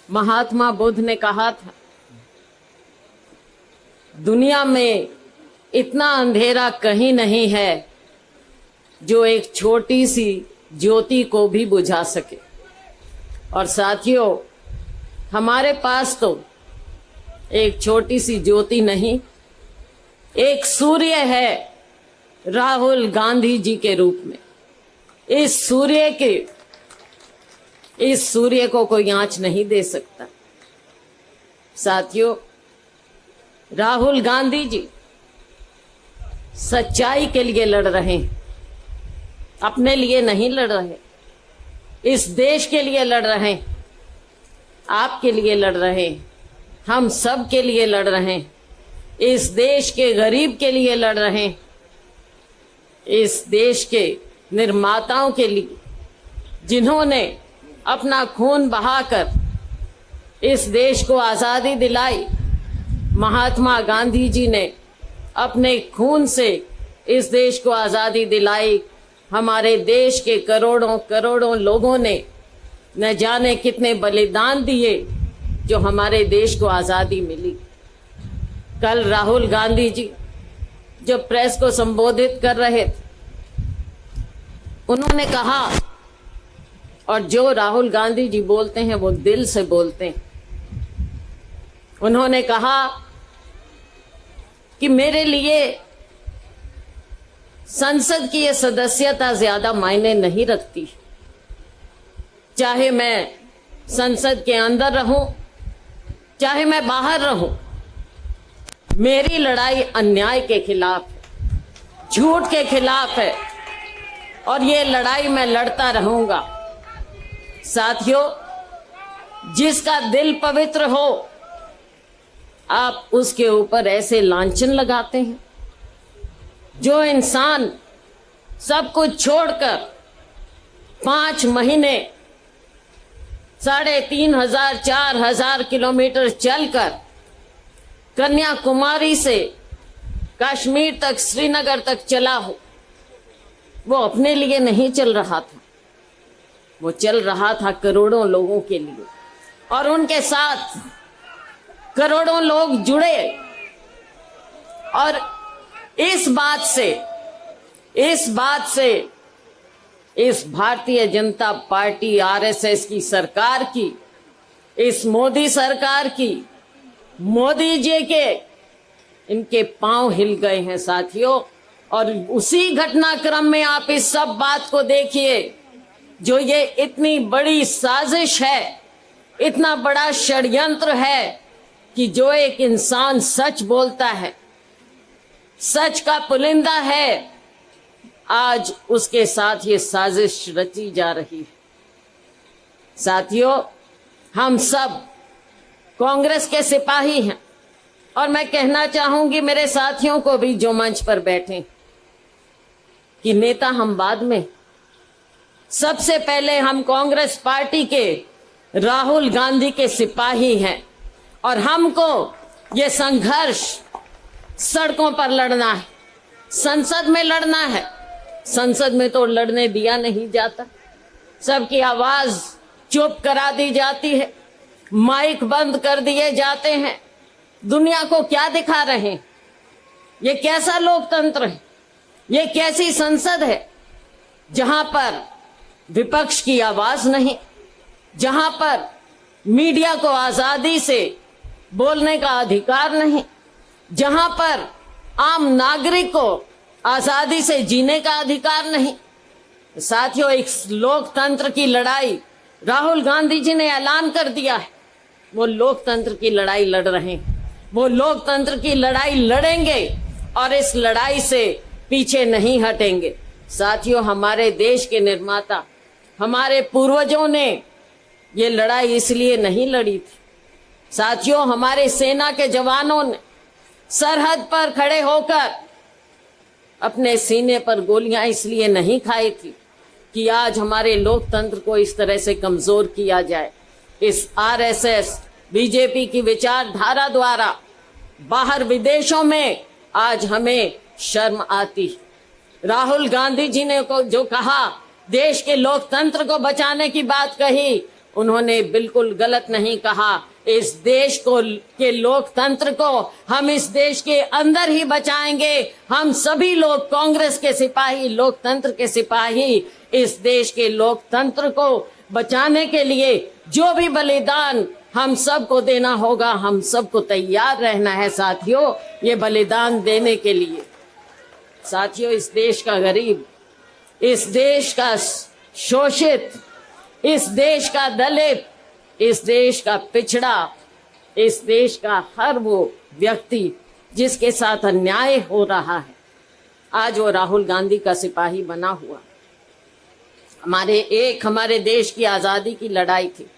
महात्मा बुद्ध ने कहा था, दुनिया में इतना अंधेरा कहीं नहीं है जो एक छोटी सी ज्योति को भी बुझा सके। और साथियों, हमारे पास तो एक छोटी सी ज्योति नहीं, एक सूर्य है राहुल गांधी जी के रूप में। इस सूर्य को कोई आंच नहीं दे सकता। साथियों, राहुल गांधी जी सच्चाई के लिए लड़ रहे हैं, अपने लिए नहीं लड़ रहे। इस देश के लिए लड़ रहे हैं, आपके लिए लड़ रहे हैं, हम सब के लिए लड़ रहे हैं। इस देश के गरीब के लिए लड़ रहे हैं, इस देश के निर्माताओं के लिए, जिन्होंने अपना खून बहाकर इस देश को आज़ादी दिलाई। महात्मा गांधी जी ने अपने खून से इस देश को आज़ादी दिलाई। हमारे देश के करोड़ों करोड़ों लोगों ने न जाने कितने बलिदान दिए जो हमारे देश को आज़ादी मिली। कल राहुल गांधी जी जब प्रेस को संबोधित कर रहे थे, उन्होंने कहा, और जो राहुल गांधी जी बोलते हैं वो दिल से बोलते हैं, उन्होंने कहा कि मेरे लिए संसद की ये सदस्यता ज्यादा मायने नहीं रखती। चाहे मैं संसद के अंदर रहूं, चाहे मैं बाहर रहूं, मेरी लड़ाई अन्याय के खिलाफ है, झूठ के खिलाफ है, और ये लड़ाई मैं लड़ता रहूंगा। साथियों, जिसका दिल पवित्र हो, आप उसके ऊपर ऐसे लांछन लगाते हैं। जो इंसान सब कुछ छोड़कर 5 महीने 3,500 4,000 किलोमीटर चलकर कन्याकुमारी से कश्मीर तक, श्रीनगर तक चला हो, वो अपने लिए नहीं चल रहा था, वो चल रहा था करोड़ों लोगों के लिए। और उनके साथ करोड़ों लोग जुड़े, और इस बात से इस भारतीय जनता पार्टी आरएसएस की सरकार की, इस मोदी सरकार की, मोदी जी के, इनके पांव हिल गए हैं साथियों। और उसी घटनाक्रम में आप इस सब बात को देखिए, जो ये इतनी बड़ी साजिश है, इतना बड़ा षड्यंत्र है कि जो एक इंसान सच बोलता है, सच का पुलिंदा है, आज उसके साथ ये साजिश रची जा रही है। साथियों, हम सब कांग्रेस के सिपाही हैं, और मैं कहना चाहूंगी मेरे साथियों को भी जो मंच पर बैठे, कि नेता हम बाद में, सबसे पहले हम कांग्रेस पार्टी के राहुल गांधी के सिपाही हैं, और हमको ये संघर्ष सड़कों पर लड़ना है, संसद में लड़ना है। संसद में तो लड़ने दिया नहीं जाता, सबकी आवाज चुप करा दी जाती है, माइक बंद कर दिए जाते हैं। दुनिया को क्या दिखा रहे हैं? ये कैसा लोकतंत्र है? ये कैसी संसद है जहां पर विपक्ष की आवाज नहीं, जहां पर मीडिया को आजादी से बोलने का अधिकार नहीं, जहां पर आम नागरिक को आजादी से जीने का अधिकार नहीं। साथियों, एक लोकतंत्र की लड़ाई राहुल गांधी जी ने ऐलान कर दिया है, वो लोकतंत्र की लड़ाई लड़ रहे हैं, वो लोकतंत्र की लड़ाई लड़ेंगे, और इस लड़ाई से पीछे नहीं हटेंगे। साथियों, हमारे देश के निर्माता, हमारे पूर्वजों ने ये लड़ाई इसलिए नहीं लड़ी थी। साथियों, हमारे सेना के जवानों ने सरहद पर खड़े होकर अपने सीने पर गोलियां इसलिए नहीं खाई थी कि आज हमारे लोकतंत्र को इस तरह से कमजोर किया जाए। इस आरएसएस बीजेपी की विचारधारा द्वारा बाहर विदेशों में आज हमें शर्म आती। राहुल गांधी जी ने जो कहा, देश के लोकतंत्र को बचाने की बात कही, उन्होंने बिल्कुल गलत नहीं कहा। इस देश को के लोकतंत्र को हम इस देश के अंदर ही बचाएंगे। हम सभी लोग, कांग्रेस के सिपाही, लोकतंत्र के सिपाही, इस देश के लोकतंत्र को बचाने के लिए जो भी बलिदान हम सबको देना होगा, हम सबको तैयार रहना है साथियों, ये बलिदान देने के लिए। साथियों, इस देश का गरीब, इस देश का शोषित, इस देश का दलित, इस देश का पिछड़ा, इस देश का हर वो व्यक्ति जिसके साथ अन्याय हो रहा है, आज वो राहुल गांधी का सिपाही बना हुआ। हमारे देश की आजादी की लड़ाई थी,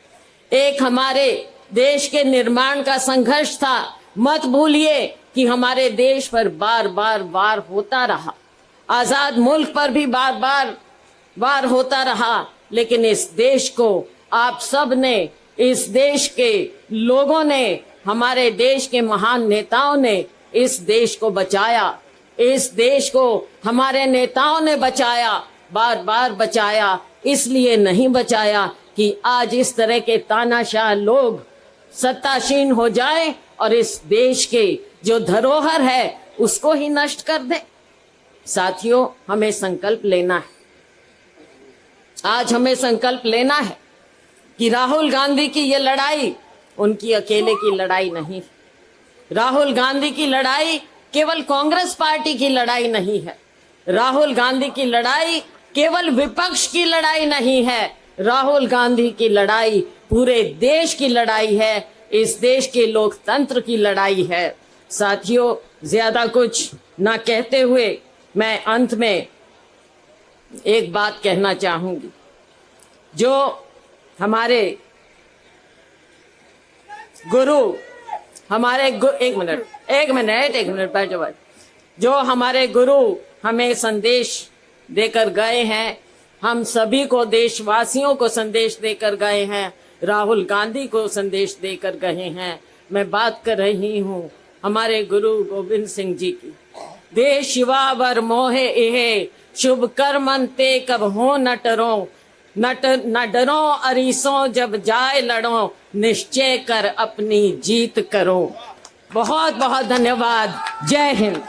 एक हमारे देश के निर्माण का संघर्ष था। मत भूलिए कि हमारे देश पर बार बार वार होता रहा, आजाद मुल्क पर भी बार बार वार होता रहा, लेकिन इस देश को आप सब ने, इस देश के लोगों ने, हमारे देश के महान नेताओं ने इस देश को बचाया। इस देश को हमारे नेताओं ने बचाया, बार बार बचाया। इसलिए नहीं बचाया कि आज इस तरह के तानाशाह लोग सत्तासीन हो जाए और इस देश के जो धरोहर है उसको ही नष्ट कर दे। साथियों, हमें संकल्प लेना है, आज हमें संकल्प लेना है कि राहुल गांधी की ये लड़ाई उनकी अकेले की लड़ाई नहीं। राहुल गांधी की लड़ाई केवल कांग्रेस पार्टी की लड़ाई नहीं है। राहुल गांधी की लड़ाई केवल विपक्ष की लड़ाई नहीं है। राहुल गांधी की लड़ाई पूरे देश की लड़ाई है, इस देश के लोकतंत्र की लड़ाई है। साथियों, ज्यादा कुछ ना कहते हुए मैं अंत में एक बात कहना चाहूंगी। जो हमारे गुरु, एक मिनट बैठो। जो हमारे गुरु हमें संदेश देकर गए हैं, हम सभी को, देशवासियों को संदेश देकर गए हैं, राहुल गांधी को संदेश देकर गए हैं। मैं बात कर रही हूँ हमारे गुरु गोविंद सिंह जी की। दे शिवा वर मोहे इहे शुभ कर्मंते कब हो न डरो, न डरो अरीसों जब जाए लड़ो, निश्चय कर अपनी जीत करो। बहुत बहुत धन्यवाद। जय हिंद।